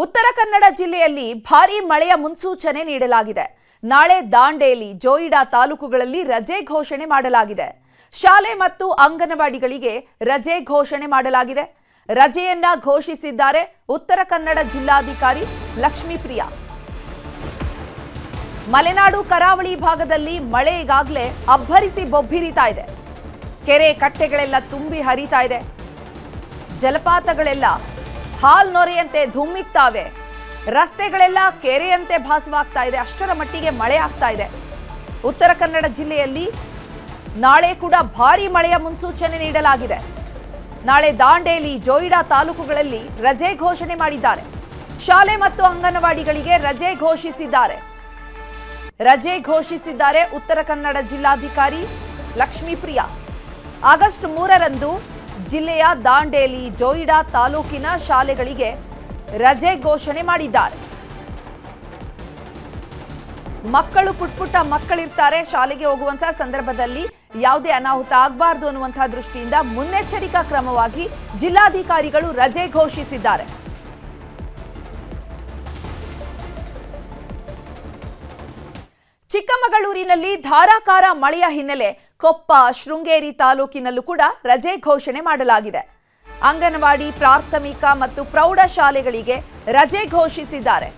ಉತ್ತರ ಕನ್ನಡ ಜಿಲ್ಲೆಯಲ್ಲಿ ಭಾರೀ ಮಳೆಯ ಮುನ್ಸೂಚನೆ ನೀಡಲಾಗಿದೆ. ನಾಳೆ ದಾಂಡೇಲಿ, ಜೋಯಿಡಾ ತಾಲೂಕುಗಳಲ್ಲಿ ರಜೆ ಘೋಷಣೆ ಮಾಡಲಾಗಿದೆ. ಶಾಲೆ ಮತ್ತು ಅಂಗನವಾಡಿಗಳಿಗೆ ರಜೆ ಘೋಷಣೆ ಮಾಡಲಾಗಿದೆ. ರಜೆಯನ್ನ ಘೋಷಿಸಿದ್ದಾರೆ ಉತ್ತರ ಕನ್ನಡ ಜಿಲ್ಲಾಧಿಕಾರಿ ಲಕ್ಷ್ಮೀಪ್ರಿಯಾ. ಮಲೆನಾಡು ಕರಾವಳಿ ಭಾಗದಲ್ಲಿ ಮಳೆ ಈಗಾಗಲೇ ಅಬ್ಬರಿಸಿ ಬೊಬ್ಬಿರಿತಾ ಇದೆ. ಕೆರೆ ಕಟ್ಟೆಗಳೆಲ್ಲ ತುಂಬಿ ಹರಿತಾ ಇದೆ. ಜಲಪಾತಗಳೆಲ್ಲ ಹಾಲ್ ನೊರೆಯಂತೆ ಧುಮ್ಮಿಕ್ತಾವೆ. ರಸ್ತೆಗಳೆಲ್ಲ ಕೆರೆಯಂತೆ ಭಾಸವಾಗ್ತಾ ಇದೆ. ಅಷ್ಟರ ಮಟ್ಟಿಗೆ ಮಳೆ ಆಗ್ತಾ ಇದೆ. ಉತ್ತರ ಕನ್ನಡ ಜಿಲ್ಲೆಯಲ್ಲಿ ನಾಳೆ ಕೂಡ ಭಾರೀ ಮಳೆಯ ಮುನ್ಸೂಚನೆ ನೀಡಲಾಗಿದೆ. ನಾಳೆ ದಾಂಡೇಲಿ, ಜೋಯಿಡಾ ತಾಲೂಕುಗಳಲ್ಲಿ ರಜೆ ಘೋಷಣೆ ಮಾಡಿದ್ದಾರೆ. ಶಾಲೆ ಮತ್ತು ಅಂಗನವಾಡಿಗಳಿಗೆ ರಜೆ ಘೋಷಿಸಿದ್ದಾರೆ ಉತ್ತರ ಕನ್ನಡ ಜಿಲ್ಲಾಧಿಕಾರಿ ಲಕ್ಷ್ಮೀಪ್ರಿಯಾ. ಆಗಸ್ಟ್ 3ರಂದು ಜಿಲ್ಲೆಯ ದಾಂಡೇಲಿ, ಜೋಯಿಡಾ ತಾಲೂಕಿನ ಶಾಲೆಗಳಿಗೆ ರಜೆ ಘೋಷಣೆ ಮಾಡಿದ್ದಾರೆ. ಮಕ್ಕಳು ಪುಟ್ಟ ಮಕ್ಕಳಿರ್ತಾರೆ. ಶಾಲೆಗೆ ಹೋಗುವಂತಹ ಸಂದರ್ಭದಲ್ಲಿ ಯಾವುದೇ ಅನಾಹುತ ಆಗಬಾರದು ಅನ್ನುವಂತಹ ದೃಷ್ಟಿಯಿಂದ ಮುನ್ನೆಚ್ಚರಿಕಾ ಕ್ರಮವಾಗಿ ಜಿಲ್ಲಾಧಿಕಾರಿಗಳು ರಜೆ ಘೋಷಿಸಿದ್ದಾರೆ. ಚಿಕ್ಕಮಗಳೂರಿನಲ್ಲಿ ಧಾರಾಕಾರ ಮಳೆಯ ಹಿನ್ನೆಲೆ ಕೊಪ್ಪ, ಶೃಂಗೇರಿ ತಾಲೂಕಿನಲ್ಲೂ ಕೂಡ ರಜೆ ಘೋಷಣೆ ಮಾಡಲಾಗಿದೆ. ಅಂಗನವಾಡಿ, ಪ್ರಾಥಮಿಕ ಮತ್ತು ಪ್ರೌಢಶಾಲೆಗಳಿಗೆ ರಜೆ ಘೋಷಿಸಿದ್ದಾರೆ.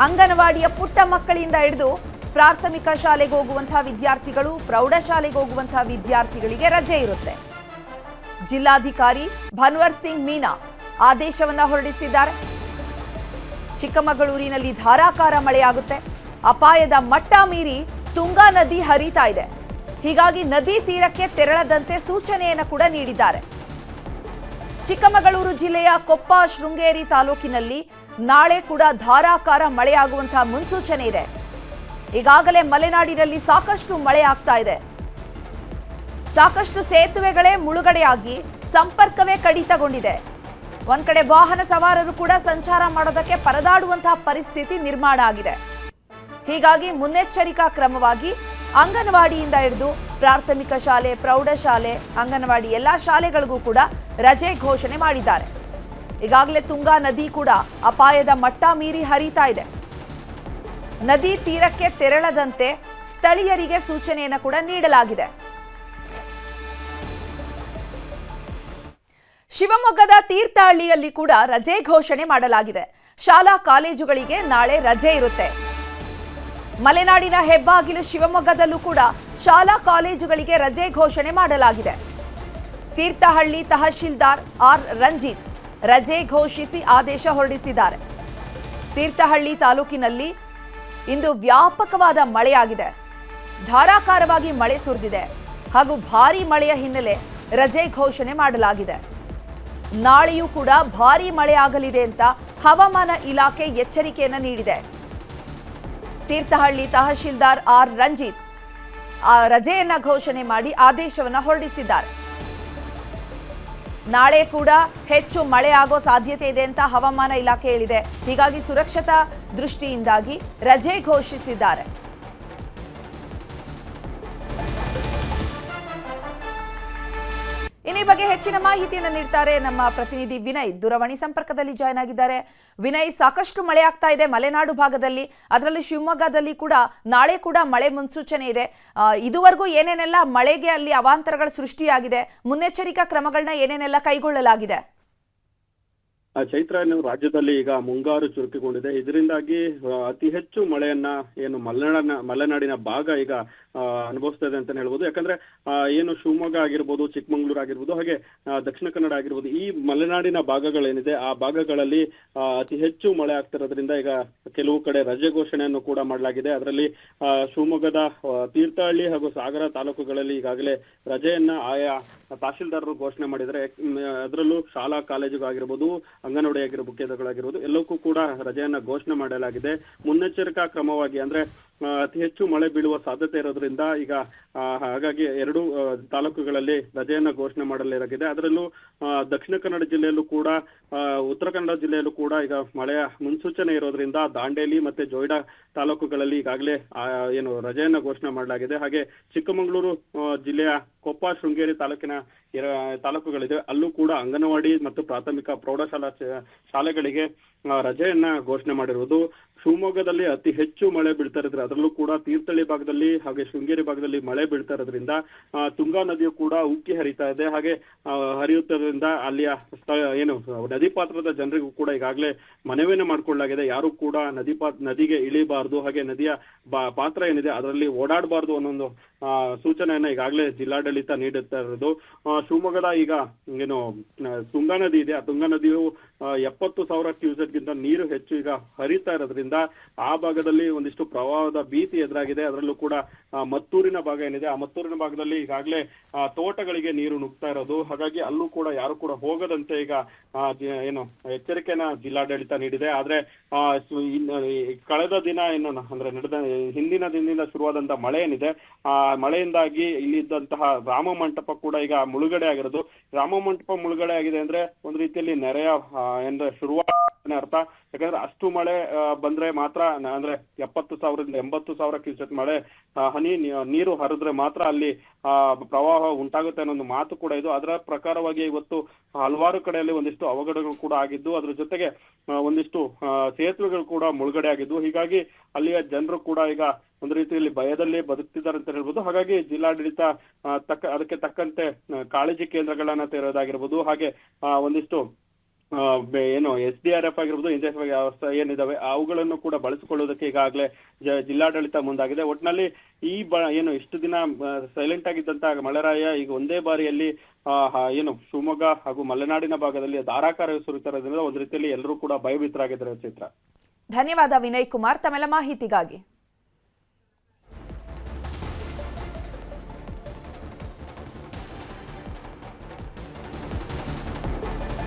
ಅಂಗನವಾಡಿಯ ಪುಟ್ಟ ಮಕ್ಕಳಿಂದ ಹಿಡಿದು ಪ್ರಾಥಮಿಕ ಶಾಲೆಗೆ ಹೋಗುವಂತಹ ವಿದ್ಯಾರ್ಥಿಗಳು, ಪ್ರೌಢಶಾಲೆಗೆ ಹೋಗುವಂತಹ ವಿದ್ಯಾರ್ಥಿಗಳಿಗೆ ರಜೆ ಇರುತ್ತೆ. ಜಿಲ್ಲಾಧಿಕಾರಿ ಭನ್ವರ್ ಸಿಂಗ್ ಮೀನಾ ಆದೇಶವನ್ನ ಹೊರಡಿಸಿದ್ದಾರೆ. ಚಿಕ್ಕಮಗಳೂರಿನಲ್ಲಿ ಧಾರಾಕಾರ ಮಳೆಯಾಗುತ್ತೆ. ಅಪಾಯದ ಮಟ್ಟ ಮೀರಿ ತುಂಗಾ ನದಿ ಹರಿತಾ ಇದೆ. ಹೀಗಾಗಿ ನದಿ ತೀರಕ್ಕೆ ತೆರಳದಂತೆ ಸೂಚನೆಯನ್ನು ಕೂಡ ನೀಡಿದ್ದಾರೆ. ಚಿಕ್ಕಮಗಳೂರು ಜಿಲ್ಲೆಯ ಕೊಪ್ಪ, ಶೃಂಗೇರಿ ತಾಲೂಕಿನಲ್ಲಿ ನಾಳೆ ಕೂಡ ಧಾರಾಕಾರ ಮಳೆಯಾಗುವಂತಹ ಮುನ್ಸೂಚನೆ ಇದೆ. ಈಗಾಗಲೇ ಮಲೆನಾಡಿನಲ್ಲಿ ಸಾಕಷ್ಟು ಮಳೆ ಆಗ್ತಾ ಇದೆ. ಸಾಕಷ್ಟು ಸೇತುವೆಗಳೇ ಮುಳುಗಡೆಯಾಗಿ ಸಂಪರ್ಕವೇ ಕಡಿತಗೊಂಡಿದೆ. ಒಂದ್ ಕಡೆ ವಾಹನ ಸವಾರರು ಕೂಡ ಸಂಚಾರ ಮಾಡೋದಕ್ಕೆ ಪರದಾಡುವಂತಹ ಪರಿಸ್ಥಿತಿ ನಿರ್ಮಾಣ ಆಗಿದೆ. ಹೀಗಾಗಿ ಮುನ್ನೆಚ್ಚರಿಕಾ ಕ್ರಮವಾಗಿ ಅಂಗನವಾಡಿಯಿಂದ ಹಿಡಿದು ಪ್ರಾಥಮಿಕ ಶಾಲೆ, ಪ್ರೌಢಶಾಲೆ, ಅಂಗನವಾಡಿ ಎಲ್ಲಾ ಶಾಲೆಗಳಿಗೂ ಕೂಡ ರಜೆ ಘೋಷಣೆ ಮಾಡಿದ್ದಾರೆ. ಈಗಾಗಲೇ ತುಂಗಾ ನದಿ ಕೂಡ ಅಪಾಯದ ಮಟ್ಟ ಮೀರಿ ಹರಿತಾ ಇದೆ. ನದಿ ತೀರಕ್ಕೆ ತೆರಳದಂತೆ ಸ್ಥಳೀಯರಿಗೆ ಸೂಚನೆಯನ್ನು ಕೂಡ ನೀಡಲಾಗಿದೆ. ಶಿವಮೊಗ್ಗದ ತೀರ್ಥಹಳ್ಳಿಯಲ್ಲಿ ಕೂಡ ರಜೆ ಘೋಷಣೆ ಮಾಡಲಾಗಿದೆ. ಶಾಲಾ ಕಾಲೇಜುಗಳಿಗೆ ನಾಳೆ ರಜೆ ಇರುತ್ತೆ. ಮಲೆನಾಡಿನ ಹೆಬ್ಬಾಗಿಲು ಶಿವಮೊಗ್ಗದಲ್ಲೂ ಕೂಡ ಶಾಲಾ ಕಾಲೇಜುಗಳಿಗೆ ರಜೆ ಘೋಷಣೆ ಮಾಡಲಾಗಿದೆ. ತೀರ್ಥಹಳ್ಳಿ ತಹಶೀಲ್ದಾರ್ ಆರ್ ರಂಜಿತ್ ರಜೆ ಘೋಷಿಸಿ ಆದೇಶ ಹೊರಡಿಸಿದ್ದಾರೆ. ತೀರ್ಥಹಳ್ಳಿ ತಾಲೂಕಿನಲ್ಲಿ ಇಂದು ವ್ಯಾಪಕವಾದ ಮಳೆಯಾಗಿದೆ. ಧಾರಾಕಾರವಾಗಿ ಮಳೆ ಸುರಿದಿದೆ ಹಾಗೂ ಭಾರೀ ಮಳೆಯ ಹಿನ್ನೆಲೆ ರಜೆ ಘೋಷಣೆ ಮಾಡಲಾಗಿದೆ. ನಾಳೆಯೂ ಕೂಡ ಭಾರೀ ಮಳೆ ಆಗಲಿದೆ ಅಂತ ಹವಾಮಾನ ಇಲಾಖೆ ಎಚ್ಚರಿಕೆಯನ್ನು ನೀಡಿದೆ. ತೀರ್ಥಹಳ್ಳಿ ತಹಶೀಲ್ದಾರ್ ಆರ್ ರಂಜಿತ್ ರಜೆಯನ್ನ ಘೋಷಣೆ ಮಾಡಿ ಆದೇಶವನ್ನ ಹೊರಡಿಸಿದ್ದಾರೆ. ನಾಳೆ ಕೂಡ ಹೆಚ್ಚು ಮಳೆ ಆಗೋ ಸಾಧ್ಯತೆ ಇದೆ ಅಂತ ಹವಾಮಾನ ಇಲಾಖೆ ಹೇಳಿದೆ. ಹೀಗಾಗಿ ಸುರಕ್ಷತಾ ದೃಷ್ಟಿಯಿಂದಾಗಿ ರಜೆ ಘೋಷಿಸಿದ್ದಾರೆ. ಈ ಬಗ್ಗೆ ಹೆಚ್ಚಿನ ಮಾಹಿತಿಯನ್ನು ನೀಡ್ತಾರೆ ನಮ್ಮ ಪ್ರತಿನಿಧಿ ವಿನಯ್. ದೂರವಾಣಿ ಸಂಪರ್ಕದಲ್ಲಿ ಜಾಯ್ನ್ ಆಗಿದ್ದಾರೆ. ವಿನಯ್, ಸಾಕಷ್ಟು ಮಳೆ ಆಗ್ತಾ ಇದೆ ಮಲೆನಾಡು ಭಾಗದಲ್ಲಿ, ಅದರಲ್ಲಿ ಶಿವಮೊಗ್ಗದಲ್ಲಿ ಕೂಡ ನಾಳೆ ಕೂಡ ಮಳೆ ಮುನ್ಸೂಚನೆ ಇದೆ. ಇದುವರೆಗೂ ಏನೇನೆಲ್ಲ ಮಳೆಗೆ ಅಲ್ಲಿ ಅವಾಂತರಗಳು ಸೃಷ್ಟಿಯಾಗಿದೆ, ಮುನ್ನೆಚ್ಚರಿಕಾ ಕ್ರಮಗಳನ್ನ ಏನೇನೆಲ್ಲ ಕೈಗೊಳ್ಳಲಾಗಿದೆ? ಚೈತ್ರ, ರಾಜ್ಯದಲ್ಲಿ ಈಗ ಮುಂಗಾರು ಚುರುಕುಗೊಂಡಿದೆ. ಇದರಿಂದಾಗಿ ಅತಿ ಹೆಚ್ಚು ಮಳೆಯನ್ನ ಏನು ಮಲೆನಾಡಿನ ಭಾಗ ಈಗ ಅನುಭವಿಸ್ತಾ ಇದೆ ಅಂತಾನೆ ಹೇಳ್ಬೋದು. ಯಾಕಂದ್ರೆ ಏನು ಶಿವಮೊಗ್ಗ ಆಗಿರ್ಬೋದು, ಚಿಕ್ಕಮಗಳೂರು ಆಗಿರ್ಬೋದು, ಹಾಗೆ ದಕ್ಷಿಣ ಕನ್ನಡ ಆಗಿರ್ಬೋದು, ಈ ಮಲೆನಾಡಿನ ಭಾಗಗಳೇನಿದೆ ಆ ಭಾಗಗಳಲ್ಲಿ ಅತಿ ಹೆಚ್ಚು ಮಳೆ ಆಗ್ತಿರೋದ್ರಿಂದ ಈಗ ಕೆಲವು ಕಡೆ ರಜೆ ಘೋಷಣೆಯನ್ನು ಕೂಡ ಮಾಡಲಾಗಿದೆ. ಅದರಲ್ಲಿ ಶಿವಮೊಗ್ಗದ ತೀರ್ಥಹಳ್ಳಿ ಹಾಗೂ ಸಾಗರ ತಾಲೂಕುಗಳಲ್ಲಿ ಈಗಾಗಲೇ ರಜೆಯನ್ನ ಆಯಾ ತಹಶೀಲ್ದಾರರು ಘೋಷಣೆ ಮಾಡಿದರೆ, ಅದರಲ್ಲೂ ಶಾಲಾ ಕಾಲೇಜುಗಳಾಗಿರ್ಬೋದು, ಅಂಗನವಾಡಿ ಕೇಂದ್ರಗಳಾಗಿರ್ಬೋದು ಎಲ್ಲಕ್ಕೂ ಕೂಡ ರಜೆಯನ್ನ ಘೋಷಣೆ ಮಾಡಲಾಗಿದೆ. ಮುನ್ನೆಚ್ಚರಿಕಾ ಕ್ರಮವಾಗಿ ಅಂದ್ರೆ ಅತಿ ಹೆಚ್ಚು ಮಳೆ ಬೀಳುವ ಸಾಧ್ಯತೆ ಇರೋದ್ರಿಂದ ಈಗ ಹಾಗಾಗಿ ಎರಡು ತಾಲೂಕುಗಳಲ್ಲಿ ರಜೆಯನ್ನ ಘೋಷಣೆ ಮಾಡಲಾಗಿದೆ. ಅದರಲ್ಲೂ ದಕ್ಷಿಣ ಕನ್ನಡ ಜಿಲ್ಲೆಯಲ್ಲೂ ಕೂಡ, ಉತ್ತರ ಕನ್ನಡ ಜಿಲ್ಲೆಯಲ್ಲೂ ಕೂಡ ಈಗ ಮಳೆಯ ಮುನ್ಸೂಚನೆ ಇರೋದ್ರಿಂದ ದಾಂಡೇಲಿ ಮತ್ತೆ ಜೋಯಿಡಾ ತಾಲೂಕುಗಳಲ್ಲಿ ಈಗಾಗಲೇ ಏನು ರಜೆಯನ್ನ ಘೋಷಣೆ ಮಾಡಲಾಗಿದೆ. ಹಾಗೆ ಚಿಕ್ಕಮಗಳೂರು ಜಿಲ್ಲೆಯ ಕೊಪ್ಪ, ಶೃಂಗೇರಿ ತಾಲೂಕಿನ ತಾಲೂಕುಗಳಿದೆ ಅಲ್ಲೂ ಕೂಡ ಅಂಗನವಾಡಿ ಮತ್ತು ಪ್ರಾಥಮಿಕ ಪ್ರೌಢಶಾಲಾ ಶಾಲೆಗಳಿಗೆ ರಜೆಯನ್ನ ಘೋಷಣೆ ಮಾಡಿರುವುದು. ಶಿವಮೊಗ್ಗದಲ್ಲಿ ಅತಿ ಹೆಚ್ಚು ಮಳೆ ಬೀಳ್ತಾ ಇರೋದ್ರೆ ಅದರಲ್ಲೂ ಕೂಡ ತೀರ್ಥಹಳ್ಳಿ ಭಾಗದಲ್ಲಿ ಹಾಗೆ ಶೃಂಗೇರಿ ಭಾಗದಲ್ಲಿ ಮಳೆ ಬೀಳ್ತಾ ಇರೋದ್ರಿಂದ ತುಂಗಾ ನದಿಯು ಕೂಡ ಉಕ್ಕಿ ಹರಿತಾ ಇದೆ. ಹಾಗೆ ಹರಿಯುತ್ತಿರೋದ್ರಿಂದ ಅಲ್ಲಿಯ ಏನು ನದಿ ಪಾತ್ರದ ಜನರಿಗೂ ಕೂಡ ಈಗಾಗಲೇ ಮನವಿಯನ್ನು ಮಾಡಿಕೊಳ್ಳಲಾಗಿದೆ. ಯಾರು ಕೂಡ ನದಿಗೆ ಇಳಿಬಾರ್ದು, ಹಾಗೆ ನದಿಯ ಪಾತ್ರ ಏನಿದೆ ಅದರಲ್ಲಿ ಓಡಾಡಬಾರ್ದು ಅನ್ನೋ ಸೂಚನೆಯನ್ನ ಈಗಾಗಲೇ ಜಿಲ್ಲಾಡಳಿತ ನೀಡುತ್ತಾ ಇರೋದು. ಶಿವಮೊಗ್ಗದ ಈಗ ಏನು ತುಂಗಾ ನದಿ ಇದೆ, ಆ ತುಂಗಾ ನದಿಯು 70,000 ಕ್ಯೂಸೆಕ್ಗಿಂತ ನೀರು ಹೆಚ್ಚು ಈಗ ಹರಿತಾ ಇರೋದ್ರಿಂದ ಆ ಭಾಗದಲ್ಲಿ ಒಂದಿಷ್ಟು ಪ್ರವಾಹದ ಭೀತಿ ಎದುರಾಗಿದೆ. ಅದರಲ್ಲೂ ಕೂಡ ಮತ್ತೂರಿನ ಭಾಗ ಏನಿದೆ, ಆ ಮತ್ತೂರಿನ ಭಾಗದಲ್ಲಿ ಈಗಾಗಲೇ ತೋಟಗಳಿಗೆ ನೀರು ನುಗ್ತಾ ಇರೋದು. ಹಾಗಾಗಿ ಅಲ್ಲೂ ಕೂಡ ಯಾರು ಕೂಡ ಹೋಗದಂತೆ ಈಗ ಏನು ಎಚ್ಚರಿಕೆನ ಜಿಲ್ಲಾಡಳಿತ ನೀಡಿದೆ. ಆದ್ರೆ ಕಳೆದ ದಿನ ಏನು ಅಂದ್ರೆ ಹಿಂದಿನ ದಿನದಿಂದ ಶುರುವಾದಂತ ಮಳೆ ಏನಿದೆ, ಆ ಮಳೆಯಿಂದಾಗಿ ಇಲ್ಲಿದ್ದಂತಹ ರಾಮ ಮಂಟಪ ಕೂಡ ಈಗ ಮುಳುಗಡೆ ಆಗಿರೋದು. ರಾಮ ಮಂಟಪ ಮುಳುಗಡೆ ಆಗಿದೆ ಅಂದ್ರೆ ಒಂದು ರೀತಿಯಲ್ಲಿ ನೆರೆಯ ಅಂದ್ರೆ ಶುರುವಾತ ಅರ್ಥ. ಯಾಕಂದ್ರೆ ಅಷ್ಟು ಮಳೆ ಬಂದ್ರೆ ಮಾತ್ರ ಅಂದ್ರೆ 70,000ರಿಂದ 80,000 ಕ್ಯೂಸೆಕ್ ಮಳೆ ಹನಿ ನೀರು ಹರಿದ್ರೆ ಮಾತ್ರ ಅಲ್ಲಿ ಪ್ರವಾಹ ಉಂಟಾಗುತ್ತೆ ಅನ್ನೋ ಒಂದು ಮಾತು ಕೂಡ ಇದು. ಅದರ ಪ್ರಕಾರವಾಗಿ ಇವತ್ತು ಹಲವಾರು ಕಡೆಯಲ್ಲಿ ಒಂದಿಷ್ಟು ಅವಘಡಗಳು ಕೂಡ ಆಗಿದ್ದು, ಅದ್ರ ಜೊತೆಗೆ ಒಂದಿಷ್ಟು ಸೇತುವೆಗಳು ಕೂಡ ಮುಳುಗಡೆ ಆಗಿದ್ವು. ಹೀಗಾಗಿ ಅಲ್ಲಿಯ ಜನರು ಕೂಡ ಈಗ ಒಂದು ರೀತಿಯಲ್ಲಿ ಭಯದಲ್ಲಿ ಬದುಕ್ತಿದ್ದಾರೆ ಅಂತ ಹೇಳ್ಬೋದು. ಹಾಗಾಗಿ ಜಿಲ್ಲಾಡಳಿತ ಅದಕ್ಕೆ ತಕ್ಕಂತೆ ಕಾಳಜಿ ಕೇಂದ್ರಗಳನ್ನ ತೆರೆಯೋದಾಗಿರ್ಬೋದು, ಹಾಗೆ ಒಂದಿಷ್ಟು ಏನು SDRF ಆಗಿರ್ಬೋದು, NDRF ವ್ಯವಸ್ಥೆ ಏನಿದಾವೆ ಅವುಗಳನ್ನು ಕೂಡ ಬಳಸಿಕೊಳ್ಳೋದಕ್ಕೆ ಈಗಾಗಲೇ ಜಿಲ್ಲಾಡಳಿತ ಮುಂದಾಗಿದೆ. ಒಟ್ಟಿನಲ್ಲಿ ಏನು ಇಷ್ಟು ದಿನ ಸೈಲೆಂಟ್ ಆಗಿದ್ದಂತ ಮಳೆರಾಯ ಈಗ ಒಂದೇ ಬಾರಿಯಲ್ಲಿ ಏನು ಶಿವಮೊಗ್ಗ ಹಾಗೂ ಮಲೆನಾಡಿನ ಭಾಗದಲ್ಲಿ ಧಾರಾಕಾರ ಸುರಿತಿರೋದ್ರಿಂದ ಒಂದು ರೀತಿಯಲ್ಲಿ ಎಲ್ಲರೂ ಕೂಡ ಭಯಭೀತರಾಗಿದ್ದಾರೆ. ಚಿತ್ರ. ಧನ್ಯವಾದ ವಿನಯ್ ಕುಮಾರ್ ತಮ್ಮೆಲ್ಲ ಮಾಹಿತಿಗಾಗಿ.